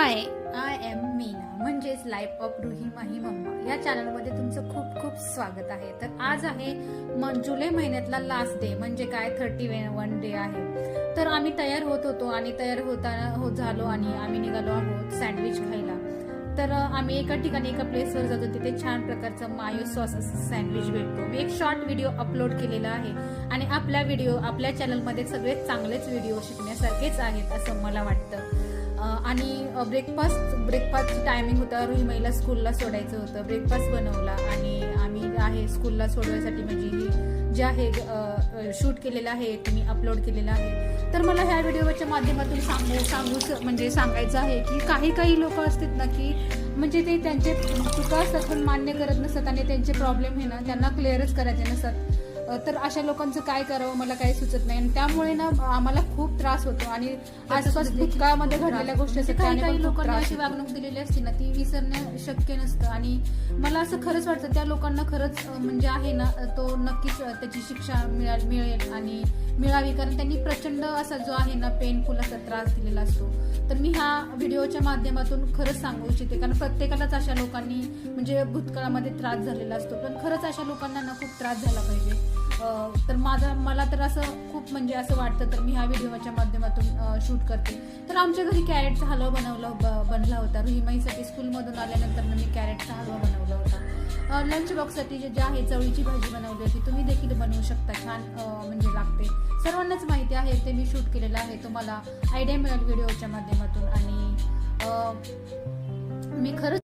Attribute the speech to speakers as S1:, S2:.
S1: High, I am Meena म्हणजेच life of Ruhi Mahi mamma या चॅनलमध्ये तुमचं खूप खूप स्वागत आहे. तर आज आहे जुलै महिन्यातला लास्ट डे, म्हणजे काय 31 डे आहे. तर आम्ही तयार होत होतो आणि तयार झालो आणि आम्ही निघालो आहोत सँडविच खायला. तर आम्ही एका ठिकाणी एका प्लेसवर जातो, तिथे छान प्रकारचं मायो सॉस सँडविच भेटतो. मी एक शॉर्ट व्हिडिओ अपलोड केलेला आहे आणि आपल्या चॅनलमध्ये सगळे चांगलेच व्हिडिओ शिकण्यासारखेच आहेत असं मला वाटतं. आणि ब्रेकफास्ट टायमिंग होता. रुहीमाईला स्कूलला सोडायचं होतं. ब्रेकफास्ट बनवला आणि आम्ही आहे स्कूलला सोडवायसाठी म्हणजे जे आहे शूट केलेलं आहे ते मी अपलोड केलेलं आहे. तर मला ह्या व्हिडिओच्या माध्यमातून सांगायचं आहे की काही लोक असतात ना की म्हणजे ते त्यांचे चुका असतात पण मान्य करत नसतात आणि त्यांचे प्रॉब्लेम हे ना त्यांना क्लिअरच करायचे नसतात. तर अशा लोकांचं काय करावं मला काही सुचत नाही आणि त्यामुळे ना आम्हाला खूप त्रास होतो आणि आसपास भूतकाळामध्ये घडलेल्या गोष्टी असतात. काही लोकांना अशी वागणूक दिलेली असते ना ती विसरणं शक्य नसतं आणि मला असं खरंच वाटतं त्या लोकांना खरंच म्हणजे आहे ना तो नक्कीच त्याची शिक्षा मिळेल आणि मिळावी, कारण त्यांनी प्रचंड असा जो आहे ना पेनफुल असा त्रास दिलेला असतो. तर मी ह्या व्हिडिओच्या माध्यमातून खरंच सांगू इच्छिते, कारण प्रत्येकालाच अशा लोकांनी म्हणजे भूतकाळामध्ये त्रास झालेला असतो, पण खरंच अशा लोकांना ना खूप त्रास झाला पाहिजे. तर मला तर असं खूप म्हणजे असं वाटतं, तर मी ह्या व्हिडिओच्या माध्यमातून शूट करते. तर आमच्या घरी कॅरेटचा हलवा बनला होता. रुहीमाईसाठी स्कूलमधून आल्यानंतर मी कॅरेटचा हलवा बनवला होता. लंच बॉक्ससाठी जे आहे चवळीची भाजी बनवली होती. तुम्ही देखील बनवू शकता, छान म्हणजे लागते. सर्वांनाच माहिती आहे, ते मी शूट केलेलं आहे. तुम्हाला आयडिया मिळेल व्हिडिओच्या माध्यमातून आणि मी खरंच